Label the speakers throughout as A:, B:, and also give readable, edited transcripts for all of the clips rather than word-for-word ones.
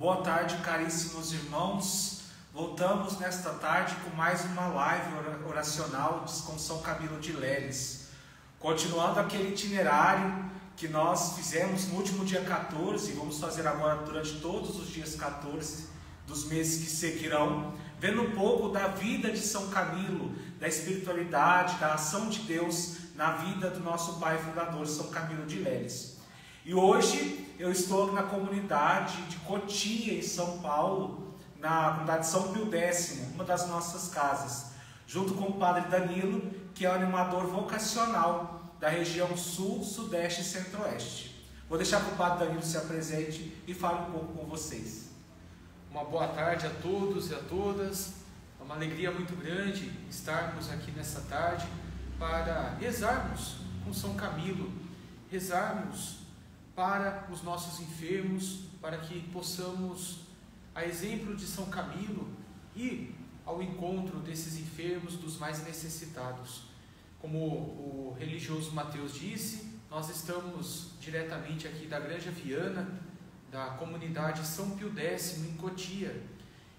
A: Boa tarde, caríssimos irmãos. Voltamos nesta tarde com mais uma live oracional com São Camilo de Leles. Continuando aquele itinerário que nós fizemos no último dia 14, vamos fazer agora durante todos os dias 14 dos meses que seguirão, vendo um pouco da vida de São Camilo, da espiritualidade, da ação de Deus na vida do nosso pai fundador, São Camilo de Leles. E hoje eu estou na comunidade de Cotia, em São Paulo, na comunidade São Pio X, uma das nossas casas, junto com o Padre Danilo, que é o animador vocacional da região Sul, Sudeste e Centro-Oeste. Vou deixar para o Padre Danilo se apresente e fale um pouco com vocês.
B: Uma boa tarde a todos e a todas. É uma alegria muito grande estarmos aqui nessa tarde para rezarmos com São Camilo, rezarmos para os nossos enfermos, para que possamos, a exemplo de São Camilo, ir ao encontro desses enfermos, dos mais necessitados. Como o religioso Mateus disse, nós estamos diretamente aqui da Granja Viana, da comunidade São Pio X, em Cotia.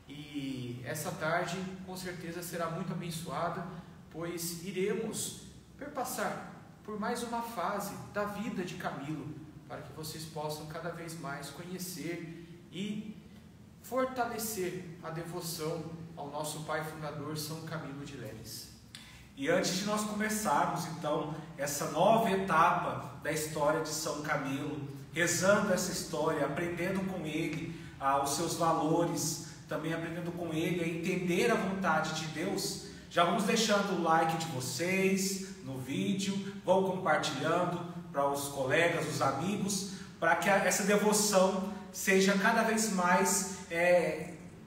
B: E essa tarde, com certeza, será muito abençoada, pois iremos perpassar por mais uma fase da vida de Camilo, para que vocês possam cada vez mais conhecer e fortalecer a devoção ao nosso pai fundador, São Camilo de Leles.
A: E antes de nós começarmos, então, essa nova etapa da história de São Camilo, rezando essa história, aprendendo com ele os seus valores, também aprendendo com ele a entender a vontade de Deus, já vamos deixando o like de vocês no vídeo, vão compartilhando para os colegas, os amigos, para que essa devoção seja cada vez mais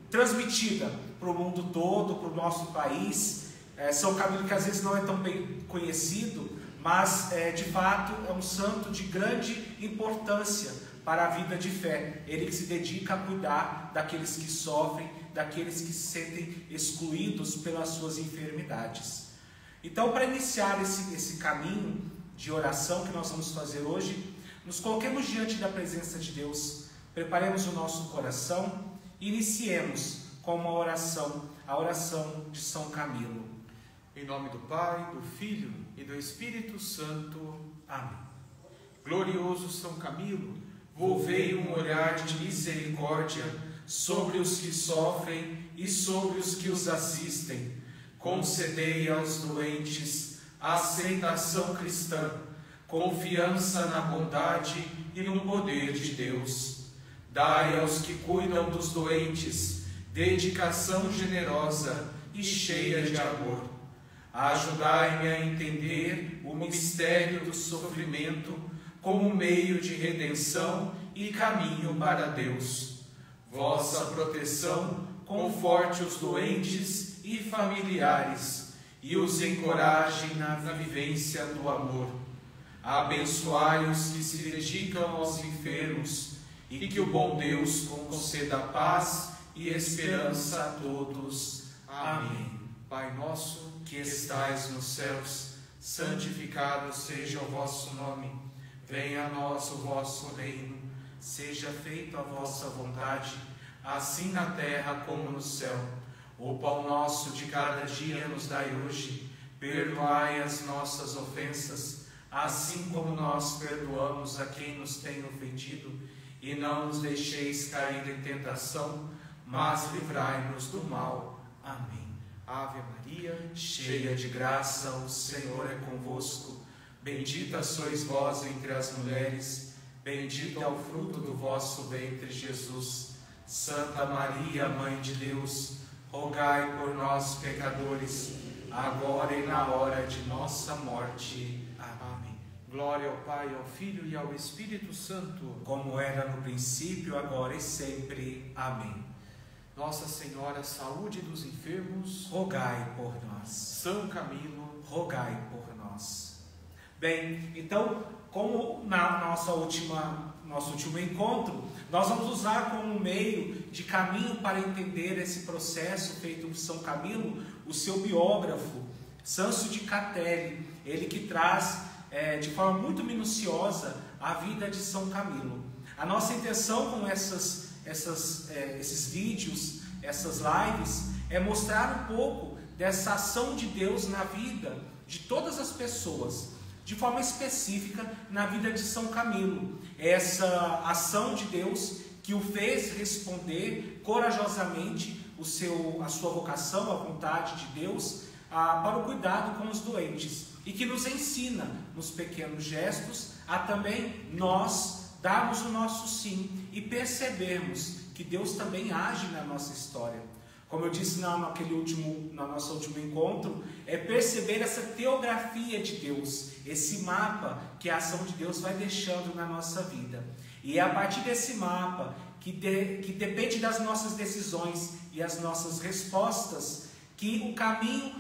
A: transmitida para o mundo todo, para o nosso país. São Camilo, que às vezes não é tão bem conhecido, mas de fato é um santo de grande importância para a vida de fé. Ele que se dedica a cuidar daqueles que sofrem, daqueles que se sentem excluídos pelas suas enfermidades. Então, para iniciar esse caminho de oração que nós vamos fazer hoje, nos coloquemos diante da presença de Deus, preparemos o nosso coração e iniciemos com uma oração, a oração de São Camilo.
B: Em nome do Pai, do Filho e do Espírito Santo.
A: Amém.
B: Glorioso São Camilo, volvei um olhar de misericórdia sobre os que sofrem e sobre os que os assistem. Concedei aos doentes a aceitação cristã, confiança na bondade e no poder de Deus. Dai aos que cuidam dos doentes dedicação generosa e cheia de amor. Ajudai-me a entender o mistério do sofrimento como meio de redenção e caminho para Deus. Vossa proteção conforte os doentes e familiares e os encoraje na vivência do amor. Abençoai os que se dedicam aos enfermos e que o bom Deus conceda paz e esperança a todos. Amém. Pai nosso, que estais nos céus, santificado seja o vosso nome. Venha a nós o vosso reino. Seja feita a vossa vontade, assim na terra como no céu. O pão nosso de cada dia nos dai hoje. Perdoai as nossas ofensas, assim como nós perdoamos a quem nos tem ofendido. E não nos deixeis cair em tentação, mas livrai-nos do mal. Amém. Ave Maria, cheia de graça, o Senhor é convosco. Bendita sois vós entre as mulheres, bendito é o fruto do vosso ventre, Jesus. Santa Maria, Mãe de Deus, rogai por nós, pecadores, agora e na hora de nossa morte. Amém. Glória ao Pai, ao Filho e ao Espírito Santo,
A: como era no princípio, agora e sempre. Amém.
B: Nossa Senhora, saúde dos enfermos,
A: rogai por nós.
B: São Camilo,
A: rogai por nós. Bem, então, como na nosso último encontro, nós vamos usar como meio de caminho para entender esse processo feito por São Camilo, o seu biógrafo, Sâncio de Catelli, ele que traz de forma muito minuciosa a vida de São Camilo. A nossa intenção com essas esses vídeos, essas lives, é mostrar um pouco dessa ação de Deus na vida de todas as pessoas, de forma específica na vida de São Camilo. Essa ação de Deus que o fez responder corajosamente a sua vocação, a vontade de Deus, para o cuidado com os doentes, e que nos ensina nos pequenos gestos a também nós darmos o nosso sim e percebermos que Deus também age na nossa história. Como eu disse no nosso último encontro, é perceber essa teografia de Deus, esse mapa que a ação de Deus vai deixando na nossa vida. E é a partir desse mapa, que depende das nossas decisões e as nossas respostas, que o caminho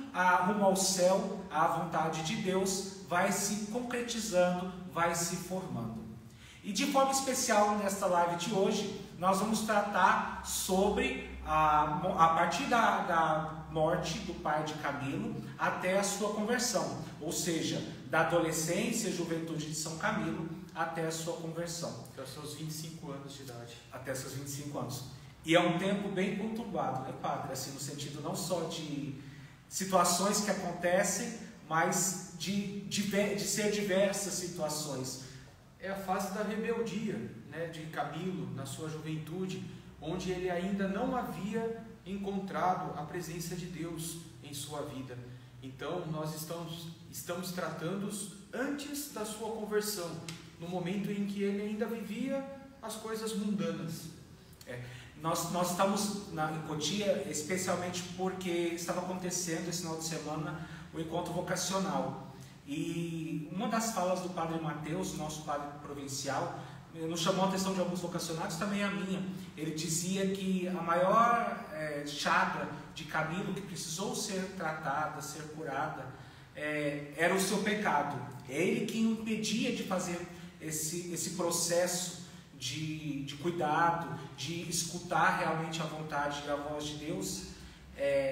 A: rumo ao céu, à vontade de Deus, vai se concretizando, vai se formando. E de forma especial, nesta live de hoje, nós vamos tratar sobre, a partir da morte do pai de Camilo até a sua conversão, ou seja, da adolescência e juventude de São Camilo até a sua conversão.
B: Até os seus 25 anos de idade.
A: Até seus 25 anos. E é um tempo bem conturbado, né, padre? Assim, no sentido não só de situações que acontecem, mas de ser diversas situações.
B: É a fase da rebeldia, né, de Camilo na sua juventude, onde ele ainda não havia encontrado a presença de Deus em sua vida. Então nós estamos tratando antes da sua conversão, no momento em que ele ainda vivia as coisas mundanas.
A: Nós estamos em Cotia especialmente porque estava acontecendo esse final de semana o encontro vocacional. E uma das falas do padre Mateus, nosso padre provincial, nos chamou a atenção de alguns vocacionados, também a minha. Ele dizia que a maior chaga de Camilo, que precisou ser tratada, ser curada, era o seu pecado. É ele que impedia de fazer esse processo de cuidado, de escutar realmente a vontade e a voz de Deus.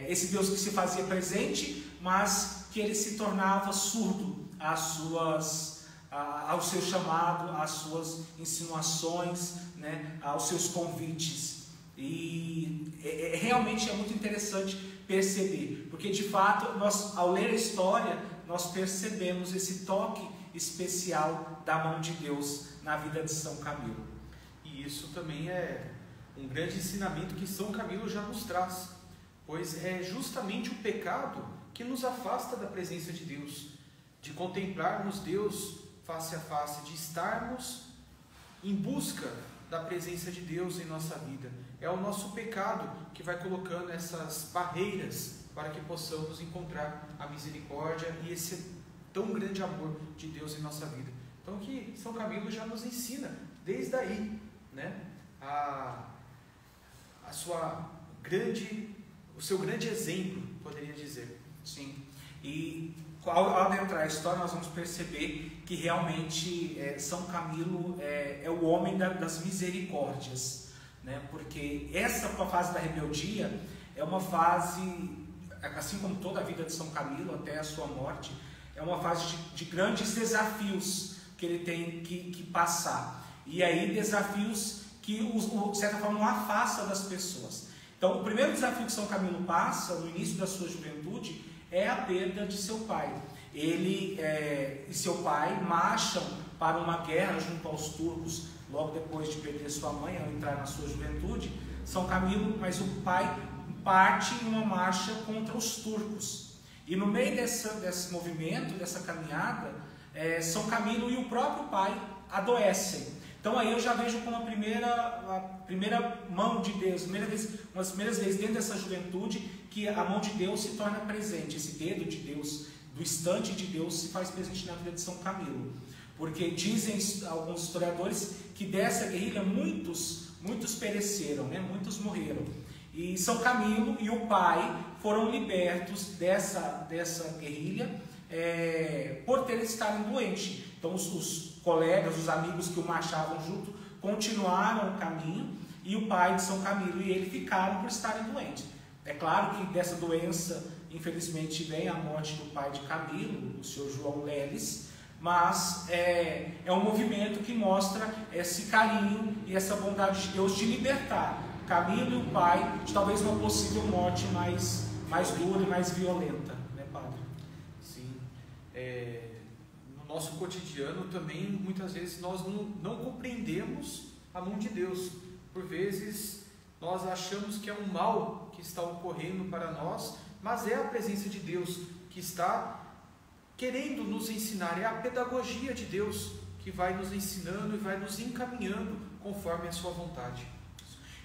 A: Esse Deus que se fazia presente, mas que ele se tornava surdo ao seu chamado, às suas insinuações, né, aos seus convites. E realmente é muito interessante perceber, porque de fato nós, ao ler a história, nós percebemos esse toque especial da mão de Deus na vida de São Camilo.
B: E isso também é um grande ensinamento que São Camilo já nos traz, pois é justamente o pecado que nos afasta da presença de Deus, de contemplarmos Deus face a face, de estarmos em busca da presença de Deus em nossa vida. É o nosso pecado que vai colocando essas barreiras para que possamos encontrar a misericórdia e esse tão grande amor de Deus em nossa vida. Então que São Camilo já nos ensina desde aí, né, o seu grande exemplo, poderia dizer.
A: Sim, e ao adentrar a história nós vamos perceber que realmente São Camilo é o homem das misericórdias, né? Porque essa fase da rebeldia é uma fase, assim como toda a vida de São Camilo até a sua morte, é uma fase de grandes desafios que ele tem que passar, e aí desafios que de certa forma não afasta das pessoas. Então o primeiro desafio que São Camilo passa no início da sua juventude é a perda de seu pai. Ele e seu pai marcham para uma guerra junto aos turcos, logo depois de perder sua mãe, ao entrar na sua juventude. São Camilo, mas o pai parte em uma marcha contra os turcos. E no meio desse movimento, dessa caminhada, São Camilo e o próprio pai adoecem. Então aí eu já vejo como a primeira mão de Deus, uma das primeiras vezes dentro dessa juventude que a mão de Deus se torna presente, esse dedo de Deus, do instante de Deus se faz presente na vida de São Camilo. Porque dizem alguns historiadores que dessa guerrilha muitos pereceram, né? Muitos morreram. E São Camilo e o pai foram libertos dessa guerrilha por estarem doentes. Então os colegas, os amigos que o marchavam junto, continuaram o caminho, e o pai de São Camilo e ele ficaram por estarem doentes. É claro que dessa doença, infelizmente, vem a morte do pai de Camilo, o senhor João Leles, mas é um movimento que mostra esse carinho e essa bondade de Deus de libertar Camilo e o pai de talvez uma possível morte mais dura e mais violenta, né, padre?
B: Sim. No nosso cotidiano também, muitas vezes, nós não compreendemos a mão de Deus. Por vezes, nós achamos que é um mal que está ocorrendo para nós, mas é a presença de Deus que está querendo nos ensinar, é a pedagogia de Deus que vai nos ensinando e vai nos encaminhando conforme a sua vontade.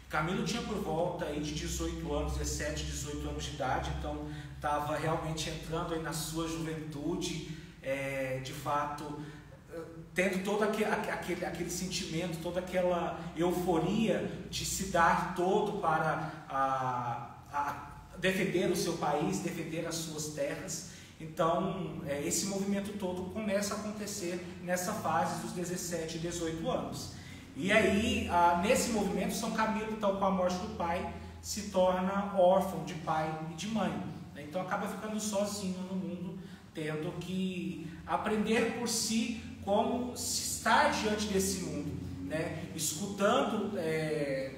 A: Camilo tinha por volta aí de 18 anos, 17, 18 anos de idade, então estava realmente entrando aí na sua juventude, de fato, tendo todo aquele sentimento, toda aquela euforia de se dar todo para defender o seu país, defender as suas terras. Então, esse movimento todo começa a acontecer nessa fase dos 17 e 18 anos. E aí, nesse movimento, São Camilo, então, com a morte do pai, se torna órfão de pai e de mãe. Então, acaba ficando sozinho no mundo, tendo que aprender por si como estar diante desse mundo, né? Escutando,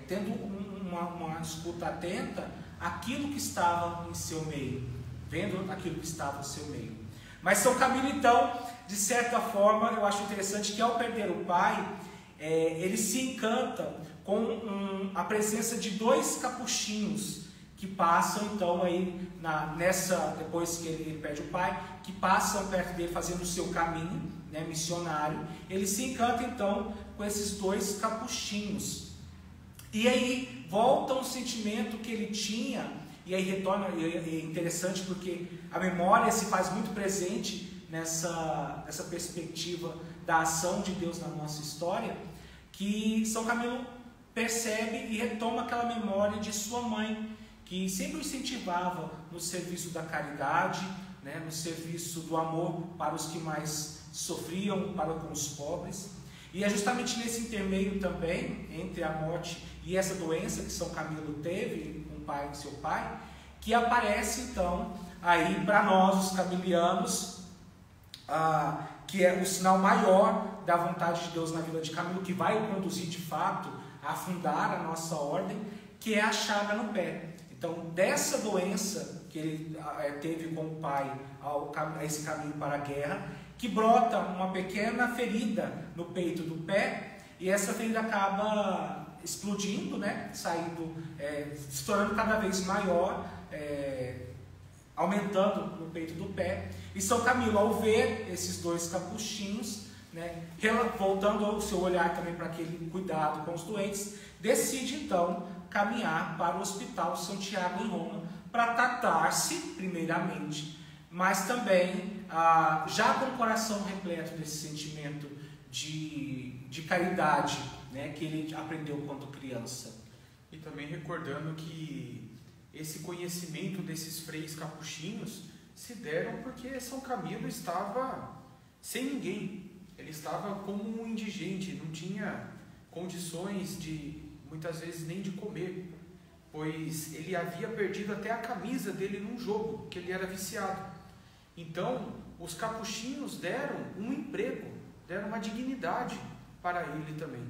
A: tendo uma escuta atenta àquilo que estava em seu meio, vendo aquilo que estava no seu meio. Mas São Camilo, então, de certa forma, eu acho interessante que ao perder o pai, ele se encanta com a presença de 2 capuchinhos que passam então aí depois que ele perde o pai, que passam perto dele fazendo o seu caminho, né, missionário. Ele se encanta então com esses 2 capuchinhos. E aí volta um sentimento que ele tinha, e aí retorna, é interessante porque a memória se faz muito presente nessa perspectiva da ação de Deus na nossa história, que São Camilo percebe e retoma aquela memória de sua mãe, que sempre o incentivava no serviço da caridade, né, no serviço do amor para os que mais sofriam, para com os pobres. E é justamente nesse intermeio também, entre a morte e essa doença que São Camilo teve com o pai e seu pai, que aparece então aí para nós os camilianos, que é o sinal maior da vontade de Deus na vida de Camilo, que vai o conduzir de fato a fundar a nossa ordem, que é a chaga no pé. Então, dessa doença que ele teve com o pai a esse caminho para a guerra, que brota uma pequena ferida no peito do pé, e essa ferida acaba explodindo, né? Saindo, se tornando cada vez maior, aumentando no peito do pé. E São Camilo, ao ver esses 2 capuchinhos, né, voltando o seu olhar também para aquele cuidado com os doentes, decide então caminhar para o Hospital São Tiago em Roma, para tratar-se primeiramente, mas também já com o coração repleto desse sentimento de caridade, né, que ele aprendeu quando criança.
B: E também recordando que esse conhecimento desses freis capuchinhos se deram porque São Camilo estava sem ninguém. Ele estava como um indigente, não tinha condições muitas vezes nem de comer, pois ele havia perdido até a camisa dele num jogo, que ele era viciado. Então, os capuchinhos deram um emprego, deram uma dignidade para ele também.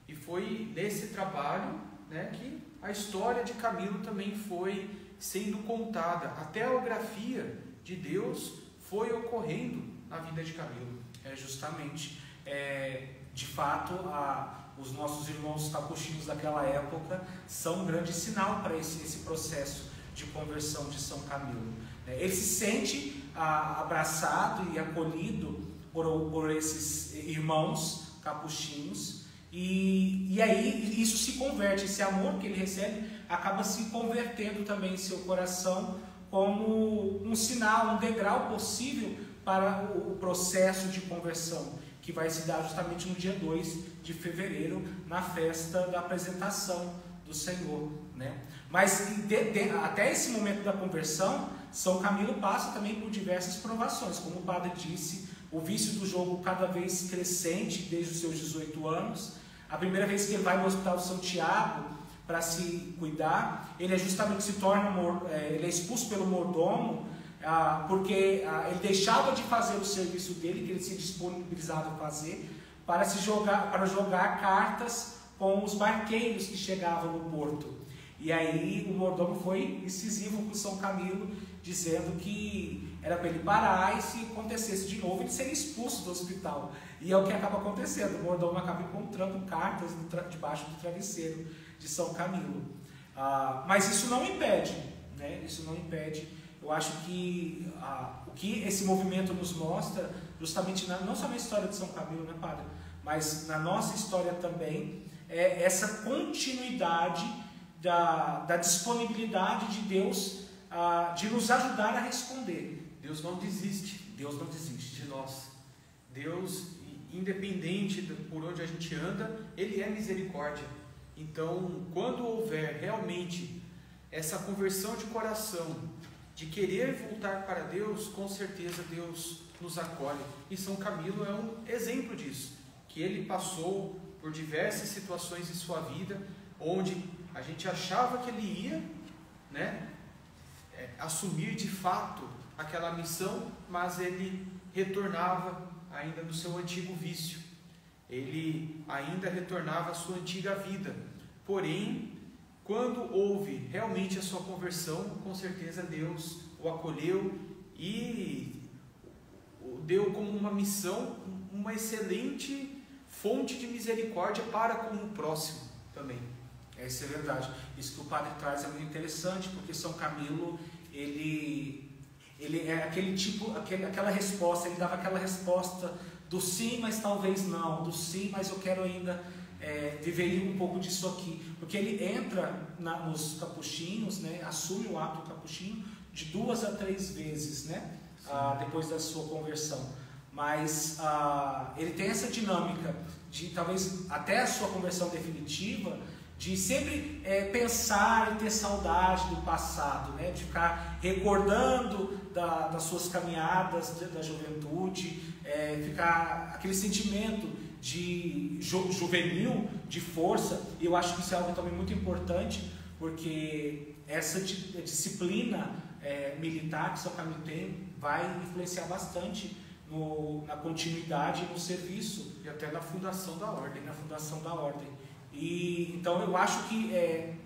B: E foi nesse trabalho, né, que a história de Camilo também foi sendo contada. Até a biografia de Deus foi ocorrendo na vida de Camilo.
A: Justamente, de fato, os nossos irmãos capuchinhos daquela época são um grande sinal para esse processo de conversão de São Camilo. Ele se sente abraçado e acolhido por esses irmãos capuchinhos, e aí isso se converte, esse amor que ele recebe acaba se convertendo também em seu coração como um sinal, um degrau possível para o processo de conversão, que vai se dar justamente no dia 2 de fevereiro, na festa da apresentação do Senhor, né? Mas até esse momento da conversão, São Camilo passa também por diversas provações, como o padre disse, o vício do jogo cada vez crescente desde os seus 18 anos. A primeira vez que ele vai no Hospital de São Tiago para se cuidar, ele justamente ele é expulso pelo mordomo, porque ele deixava de fazer o serviço dele, que ele se disponibilizava a fazer, para jogar cartas com os barqueiros que chegavam no porto. E aí o mordomo foi incisivo com São Camilo, dizendo que era para ele parar, e se acontecesse de novo ele seria expulso do hospital. E é o que acaba acontecendo, o mordomo acaba encontrando cartas debaixo do travesseiro de São Camilo. Mas isso não impede, né? Isso não impede. Eu acho que o que esse movimento nos mostra, justamente não só na história de São Camilo, né, padre, mas na nossa história também, é essa continuidade da disponibilidade de Deus de nos ajudar a responder.
B: Deus não desiste.
A: Deus não desiste
B: de nós. Deus, independente por onde a gente anda, Ele é misericórdia. Então, quando houver realmente essa conversão de coração, de querer voltar para Deus, com certeza Deus nos acolhe. E São Camilo é um exemplo disso, que ele passou por diversas situações em sua vida, onde a gente achava que ele ia, né, assumir de fato aquela missão, mas ele retornava ainda no seu antigo vício, ele ainda retornava à sua antiga vida. Porém, quando houve realmente a sua conversão, com certeza Deus o acolheu e o deu como uma missão, uma excelente fonte de misericórdia para com o próximo também.
A: Isso é verdade. Isso que o padre traz é muito interessante, porque São Camilo, ele é aquela resposta, ele dava aquela resposta do sim, mas talvez não, do sim, mas eu quero ainda viver um pouco disso aqui, porque ele entra nos capuchinhos, né, assume o hábito capuchinho de 2 a 3 vezes, né, depois da sua conversão, mas ele tem essa dinâmica de talvez até a sua conversão definitiva, de sempre pensar e ter saudade do passado, né, de ficar recordando das suas caminhadas da juventude, ficar aquele sentimento de juvenil, de força. E eu acho que isso é algo também muito importante, porque essa disciplina militar que São Camilo tem vai influenciar bastante na continuidade e no serviço,
B: e até na fundação da ordem.
A: E então eu acho que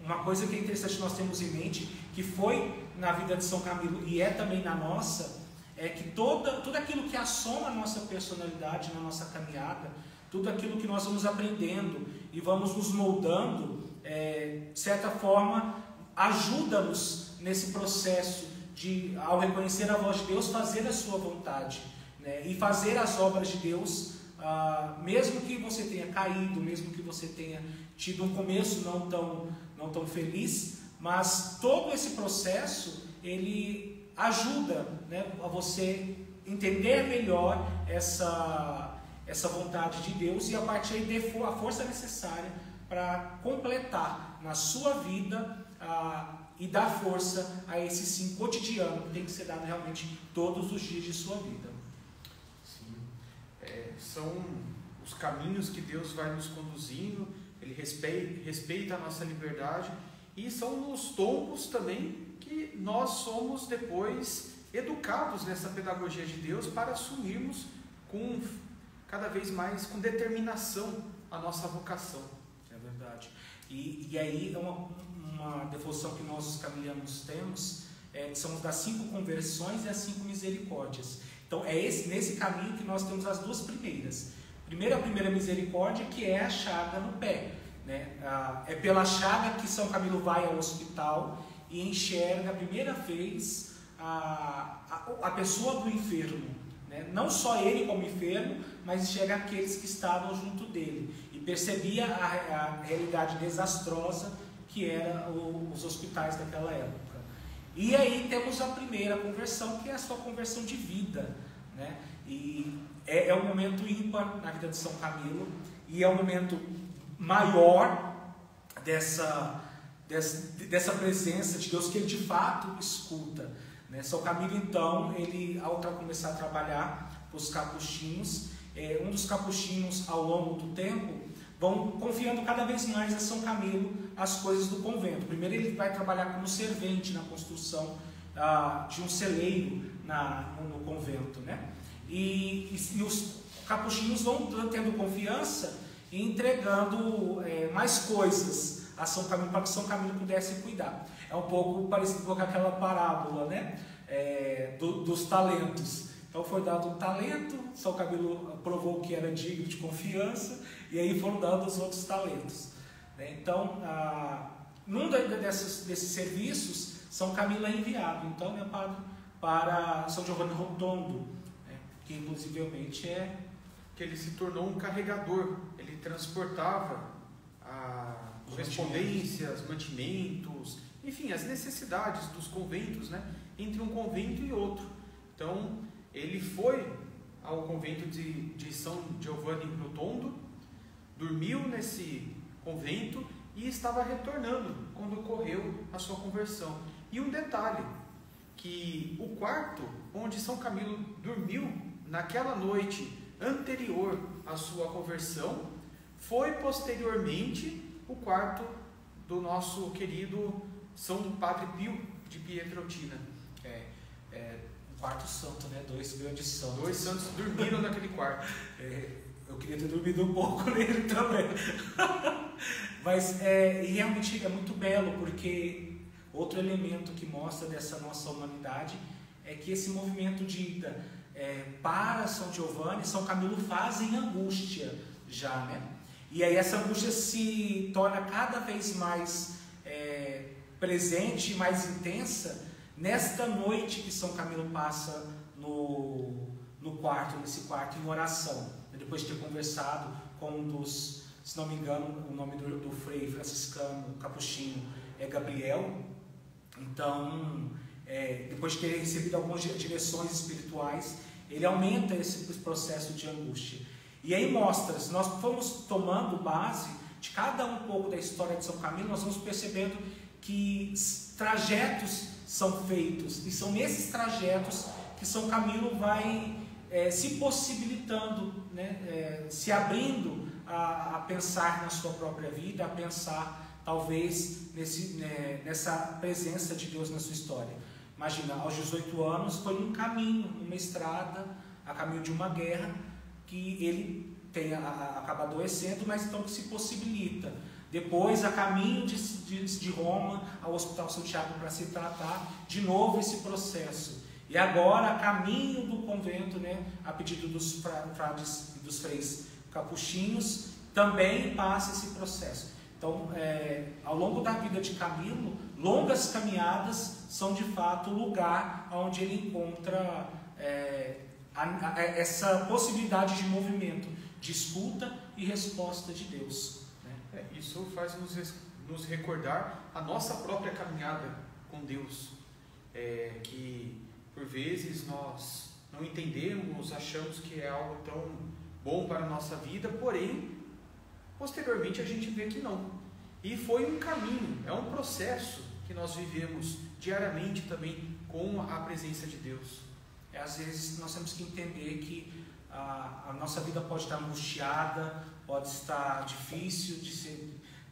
A: uma coisa que é interessante nós temos em mente, que foi na vida de São Camilo e é também na nossa, é que tudo aquilo que assoma a nossa personalidade na nossa caminhada, tudo aquilo que nós vamos aprendendo e vamos nos moldando, de certa forma, ajuda-nos nesse processo de, ao reconhecer a voz de Deus, fazer a sua vontade, né? E fazer as obras de Deus, mesmo que você tenha caído, mesmo que você tenha tido um começo não tão feliz, mas todo esse processo, ele ajuda, né, a você entender melhor essa vontade de Deus, e a partir daí a força necessária para completar na sua vida e dar força a esse sim cotidiano que tem que ser dado realmente todos os dias de sua vida.
B: Sim. São os caminhos que Deus vai nos conduzindo, Ele respeita a nossa liberdade, e são nos tombos também que nós somos depois educados nessa pedagogia de Deus para assumirmos cada vez mais com determinação a nossa vocação.
A: É verdade. E aí é uma devoção que nós os camilianos temos, que são das 5 conversões e as 5 misericórdias. Então é nesse caminho que nós temos as 2 primeiras. Primeiro, a primeira misericórdia, que é a chaga no pé, né? É pela chaga que São Camilo vai ao hospital e enxerga a primeira vez a pessoa do enfermo, né? Não só ele como enfermo, mas enxerga aqueles que estavam junto dele, e percebia a realidade desastrosa que eram os hospitais daquela época. E aí temos a primeira conversão, que é a sua conversão de vida, né? E é um momento ímpar na vida de São Camilo, e é um momento maior dessa presença de Deus, que ele de fato escuta, né? São Camilo, então, ele, ao começar a trabalhar os capuchinhos, um dos capuchinhos, ao longo do tempo, vão confiando cada vez mais a São Camilo as coisas do convento. Primeiro ele vai trabalhar como servente na construção de um celeiro no convento, né? E os capuchinhos vão tendo confiança e entregando mais coisas a São Camilo para que São Camilo pudesse cuidar. É um pouco parecido com aquela parábola, né? Dos talentos. Então foi dado um talento, São Camilo provou que era digno de confiança e aí foram dados os outros talentos. Então, num desses serviços, São Camilo é enviado, então, né, para São Giovanni Rotondo, né, que inclusivemente
B: que ele se tornou um carregador, ele transportava correspondências, mantimentos, enfim, as necessidades dos conventos, né, entre um convento e outro. Então, ele foi ao convento de São Giovanni Rotondo, dormiu nesse convento e estava retornando quando ocorreu a sua conversão. E um detalhe, que o quarto onde São Camilo dormiu naquela noite anterior à sua conversão foi posteriormente o quarto do nosso querido São Padre Pio de Pietrelcina.
A: Um quarto santo, né? 2 grandes santos.
B: 2 santos dormiram naquele quarto.
A: Eu queria ter dormido um pouco nele também. Mas realmente é muito belo, porque outro elemento que mostra dessa nossa humanidade é que esse movimento de ida para São Giovanni, São Camilo faz em angústia já, né? E aí essa angústia se torna cada vez mais presente, mais intensa, nesta noite que São Camilo passa no quarto, nesse quarto em oração, depois de ter conversado com um dos, se não me engano, o nome do frei franciscano capuchinho é Gabriel. Então, depois de ter recebido algumas direções espirituais, ele aumenta esse processo de angústia. E aí mostra, se nós formos tomando base de cada um pouco da história de São Camilo, nós vamos percebendo que trajetos são feitos, e são nesses trajetos que São Camilo vai se possibilitando, né, se abrindo a pensar na sua própria vida, a pensar talvez nessa presença de Deus na sua história. Imagina, aos 18 anos foi um caminho, uma estrada, a caminho de uma guerra, que ele acaba adoecendo, mas então que se possibilita. Depois, a caminho de Roma ao Hospital São Tiago para se tratar, de novo esse processo. E agora, a caminho do convento, né, a pedido dos frades e dos freis capuchinhos, também passa esse processo. Então, ao longo da vida de Camilo, longas caminhadas são de fato o lugar onde ele encontra essa possibilidade de movimento, de escuta e resposta de Deus.
B: Isso faz nos recordar a nossa própria caminhada com Deus, que por vezes nós não entendemos, achamos que é algo tão bom para a nossa vida, porém, posteriormente a gente vê que não. E foi um caminho, é um processo que nós vivemos diariamente também com a presença de Deus.
A: Às vezes nós temos que entender que a nossa vida pode estar angustiada, pode estar difícil,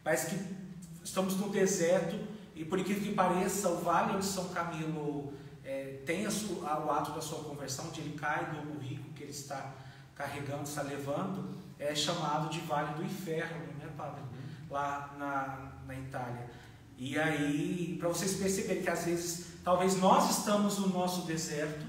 A: parece que estamos no deserto, e por incrível que pareça, o vale onde São Camilo tem o ato da sua conversão, onde ele cai do burrico que ele está carregando, está levando, é chamado de Vale do Inferno, né, Padre? Lá na Itália. E aí, para vocês perceberem que às vezes, talvez nós estamos no nosso deserto,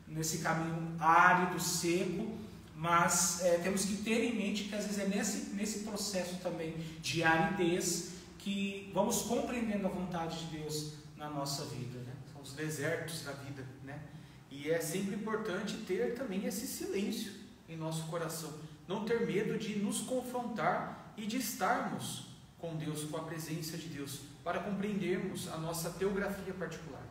A: nesse caminho árido, seco, mas temos que ter em mente que às vezes é nesse processo também de aridez que vamos compreendendo a vontade de Deus na nossa vida, né?
B: São os desertos da vida, né? E é sempre importante ter também esse silêncio em nosso coração, não ter medo de nos confrontar e de estarmos com Deus, com a presença de Deus, para compreendermos a nossa teografia particular.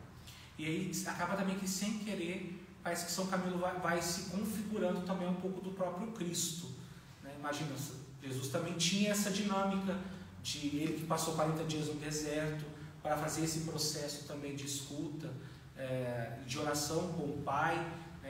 A: E aí acaba também que, sem querer, parece que São Camilo vai se configurando também um pouco do próprio Cristo, né? Imagina, Jesus também tinha essa dinâmica de ele que passou 40 dias no deserto para fazer esse processo também de escuta, de oração com o Pai,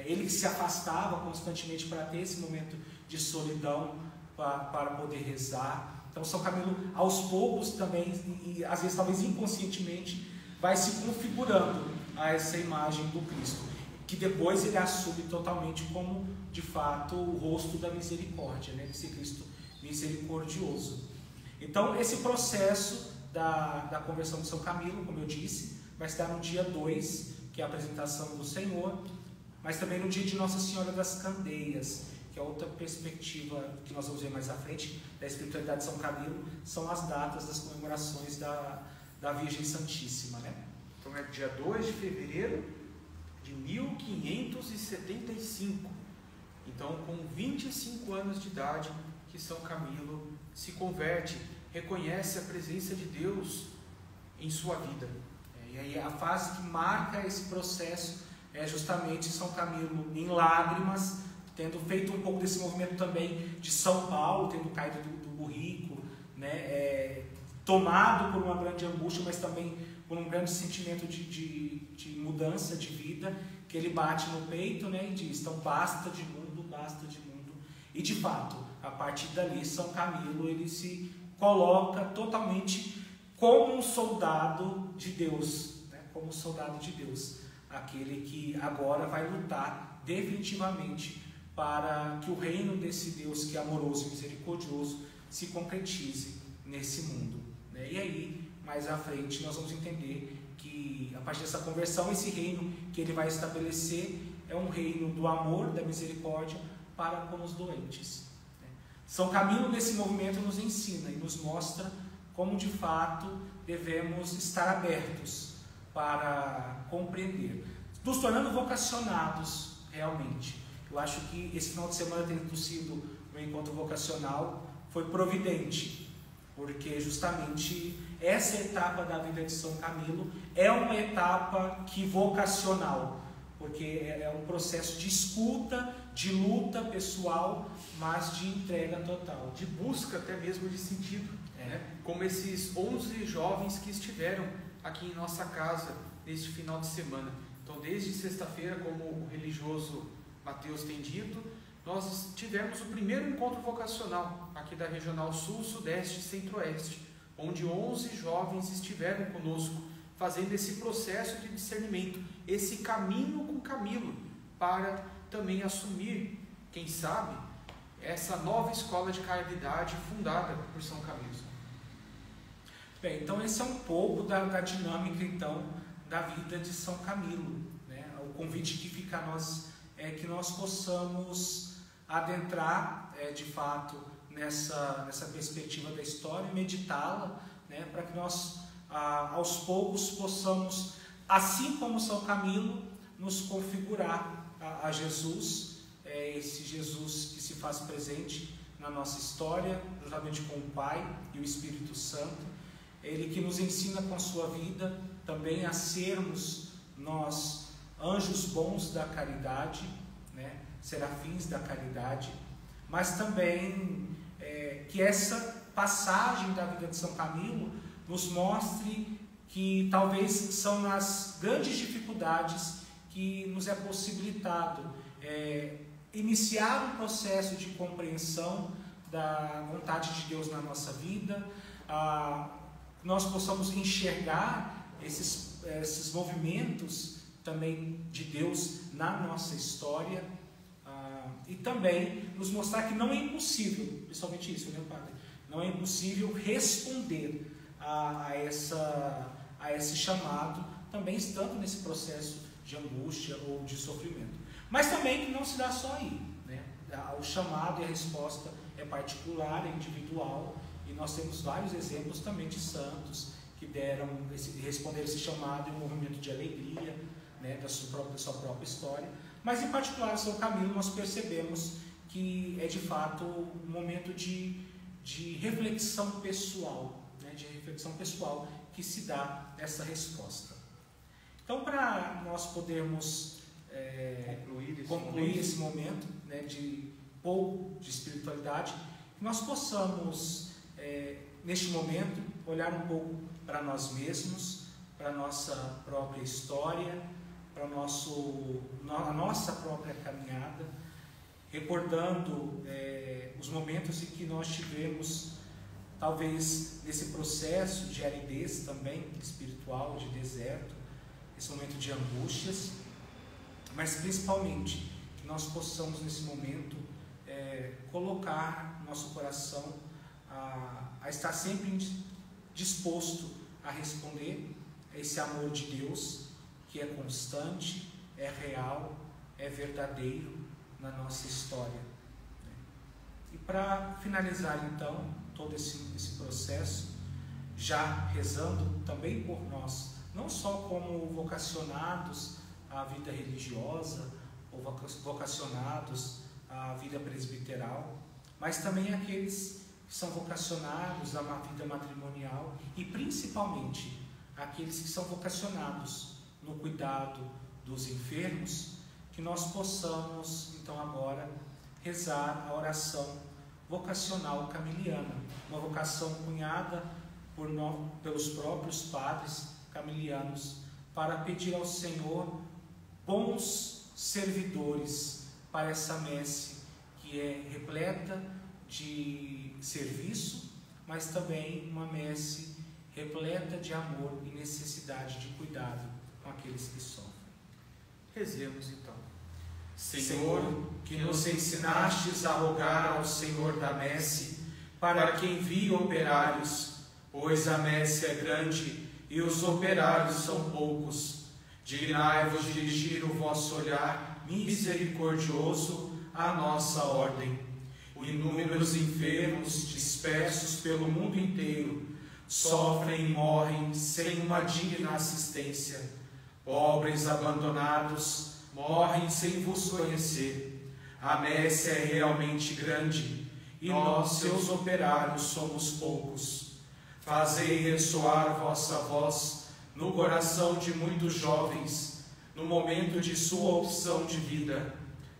A: ele que se afastava constantemente para ter esse momento de solidão para poder rezar. Então São Camilo, aos poucos também, e às vezes talvez inconscientemente, vai se configurando a essa imagem do Cristo, que depois ele assume totalmente como, de fato, o rosto da misericórdia, né? Esse Cristo misericordioso. Então, esse processo da conversão de São Camilo, como eu disse, vai estar no dia 2, que é a apresentação do Senhor, mas também no dia de Nossa Senhora das Candeias, que é outra perspectiva que nós vamos ver mais à frente, da espiritualidade de São Camilo, são as datas das comemorações da Virgem Santíssima, né?
B: Então é dia 2 de fevereiro de 1575. Então, com 25 anos de idade, que São Camilo se converte, reconhece a presença de Deus em sua vida.
A: E aí a fase que marca esse processo é justamente São Camilo em lágrimas, tendo feito um pouco desse movimento também de São Paulo, tendo caído do burrico, né? Tomado por uma grande angústia, mas também por um grande sentimento de mudança de vida, que ele bate no peito, né? E diz: então basta de mundo, basta de mundo. E de fato, a partir dali, São Camilo ele se coloca totalmente como um soldado de Deus, né? Como um soldado de Deus, aquele que agora vai lutar definitivamente para que o reino desse Deus que é amoroso e misericordioso se concretize nesse mundo, né? E aí, mais à frente, nós vamos entender que a partir dessa conversão, esse reino que ele vai estabelecer é um reino do amor, da misericórdia para com os doentes, né? São Camilo, nesse movimento, nos ensina e nos mostra como de fato devemos estar abertos para compreender, nos tornando vocacionados realmente. Eu acho que esse final de semana, tendo sido um encontro vocacional, foi providente, porque justamente essa etapa da vida de São Camilo é uma etapa que vocacional, porque é um processo de escuta, de luta pessoal, mas de entrega total,
B: de busca até mesmo de sentido, né? Como esses 11 jovens que estiveram aqui em nossa casa neste final de semana. Então, desde sexta-feira, como o religioso Mateus tem dito, nós tivemos o primeiro encontro vocacional aqui da Regional Sul, Sudeste e Centro-Oeste, onde 11 jovens estiveram conosco, fazendo esse processo de discernimento, esse caminho com Camilo, para também assumir, quem sabe, essa nova escola de caridade fundada por São Camilo.
A: Bem, então esse é um pouco da dinâmica então da vida de São Camilo, né? O convite que fica a nós é que nós possamos adentrar de fato nessa perspectiva da história, meditá-la, né? Para que nós aos poucos possamos, assim como São Camilo, nos configurar a Jesus, esse Jesus que se faz presente na nossa história, juntamente com o Pai e o Espírito Santo. Ele que nos ensina com a sua vida também a sermos nós anjos bons da caridade, né? Serafins da caridade, mas também que essa passagem da vida de São Camilo nos mostre que talvez são nas grandes dificuldades que nos é possibilitado iniciar um processo de compreensão da vontade de Deus na nossa vida, nós possamos enxergar esses movimentos também de Deus na nossa história, e também nos mostrar que não é impossível, principalmente isso, né, Padre? Não é impossível responder a esse chamado, também estando nesse processo de angústia ou de sofrimento. Mas também que não se dá só aí, né? O chamado e a resposta é particular, é individual, e nós temos vários exemplos também de santos que responderam esse chamado em um movimento de alegria, né, da sua própria história. Mas em particular, São Camilo, nós percebemos que é de fato um momento de reflexão pessoal, né, de reflexão pessoal que se dá essa resposta. Então, para nós podermos concluir esse momento, né, de espiritualidade, que nós possamos, neste momento, olhar um pouco para nós mesmos, para a nossa própria história, para a nossa própria caminhada, recordando os momentos em que nós tivemos, talvez, nesse processo de aridez também espiritual, de deserto, esse momento de angústias, mas principalmente que nós possamos nesse momento colocar nosso coração a estar sempre disposto a responder a esse amor de Deus que é constante, é real, é verdadeiro na nossa história. E para finalizar então todo esse processo, já rezando também por nós, não só como vocacionados à vida religiosa ou vocacionados à vida presbiteral, mas também aqueles que são vocacionados a uma vida matrimonial e principalmente aqueles que são vocacionados no cuidado dos enfermos, que nós possamos então agora rezar a oração vocacional camiliana, uma vocação cunhada pelos próprios padres camilianos, para pedir ao Senhor bons servidores para essa messe que é repleta de serviço, mas também uma messe repleta de amor e necessidade de cuidado com aqueles que sofrem.
B: Rezemos então. Senhor, que nos ensinastes a rogar ao Senhor da messe, para que envie operários, pois a messe é grande e os operários são poucos. Dignai-vos dirigir o vosso olhar misericordioso à nossa ordem. Inúmeros enfermos, dispersos pelo mundo inteiro, sofrem e morrem sem uma digna assistência. Pobres abandonados, morrem sem vos conhecer. A messe é realmente grande, e nós, seus operários, somos poucos. Fazei ressoar vossa voz no coração de muitos jovens, no momento de sua opção de vida,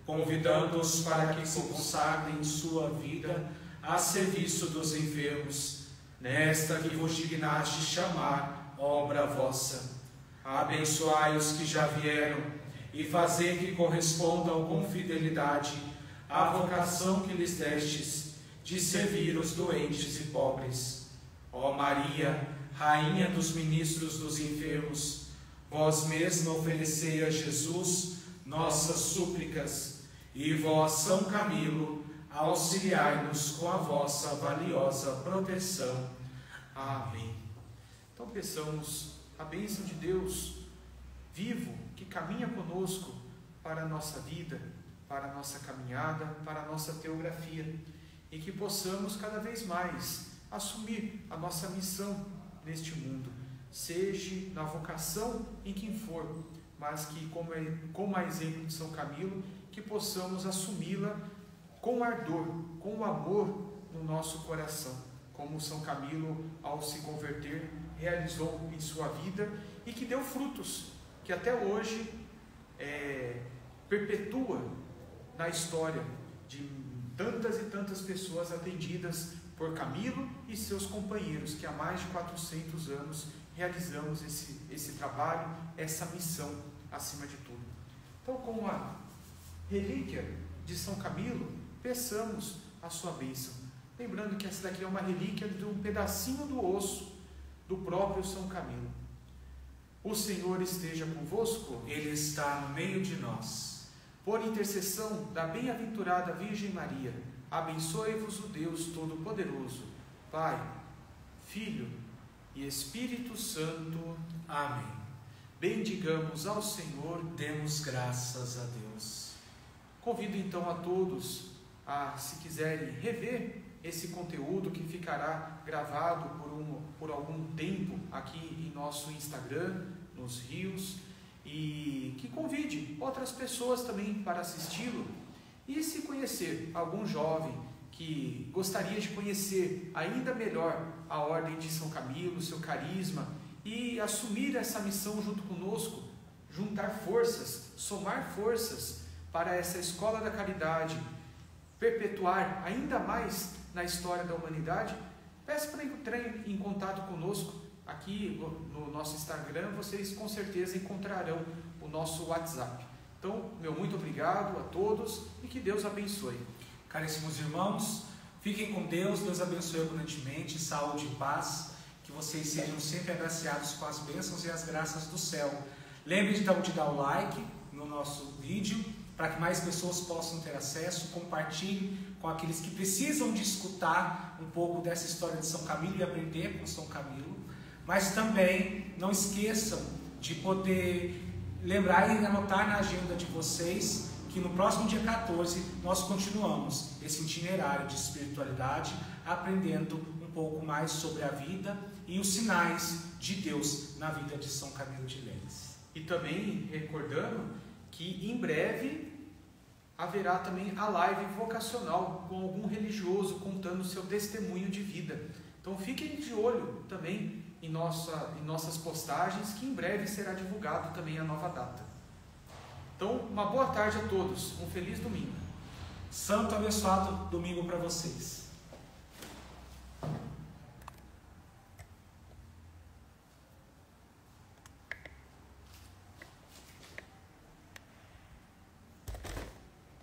B: convidando-os para que consagrem sua vida a serviço dos enfermos, nesta que vos dignaste chamar obra vossa. Abençoai os que já vieram e fazei que correspondam com fidelidade à vocação que lhes destes de servir os doentes e pobres. Ó Maria, Rainha dos ministros dos enfermos, vós mesma oferecei a Jesus nossas súplicas, e vós, São Camilo, auxiliai-nos com a vossa valiosa proteção. Amém.
C: Então peçamos a bênção de Deus vivo, que caminha conosco para a nossa vida, para a nossa caminhada, para a nossa teografia, e que possamos cada vez mais assumir a nossa missão neste mundo, seja na vocação em quem for, mas que, como a exemplo de São Camilo, que possamos assumi-la com ardor, com amor no nosso coração, como São Camilo, ao se converter, realizou em sua vida e que deu frutos, que até hoje perpetua na história de tantas e tantas pessoas atendidas por Camilo e seus companheiros, que há mais de 400 anos realizamos esse trabalho, essa missão acima de tudo. Então, com a relíquia de São Camilo, peçamos a sua bênção. Lembrando que essa daqui é uma relíquia de um pedacinho do osso do próprio São Camilo. O Senhor esteja convosco.
A: Ele está no meio de nós.
C: Por intercessão da bem-aventurada Virgem Maria, abençoe-vos o Deus Todo-Poderoso, Pai, Filho e Espírito Santo.
A: Amém.
C: Bendigamos ao Senhor.
A: Demos graças a Deus.
C: Convido então a todos a, se quiserem, rever esse conteúdo que ficará gravado por algum tempo aqui em nosso Instagram, nos rios, e que convide outras pessoas também para assisti-lo. E se conhecer algum jovem que gostaria de conhecer ainda melhor a Ordem de São Camilo, seu carisma, e assumir essa missão junto conosco, juntar forças, somar forças para essa escola da caridade, perpetuar ainda mais na história da humanidade, peço para entrar em contato conosco. Aqui no nosso Instagram, vocês com certeza encontrarão o nosso WhatsApp. Então, meu muito obrigado a todos e que Deus abençoe.
A: Caríssimos irmãos, fiquem com Deus, Deus abençoe abundantemente, saúde e paz, que vocês sejam sempre agraciados com as bênçãos e as graças do céu. Lembre então de dar o like no nosso vídeo, para que mais pessoas possam ter acesso. Compartilhe com aqueles que precisam de escutar um pouco dessa história de São Camilo e aprender com São Camilo. Mas também não esqueçam de poder lembrar e anotar na agenda de vocês que no próximo dia 14 nós continuamos esse itinerário de espiritualidade, aprendendo um pouco mais sobre a vida e os sinais de Deus na vida de São Camilo de Leles.
C: E também recordando que em breve haverá também a live vocacional com algum religioso contando o seu testemunho de vida. Então fiquem de olho também em nossas postagens, que em breve será divulgado também a nova data. Então, uma boa tarde a todos, um feliz domingo.
A: Santo abençoado domingo para vocês.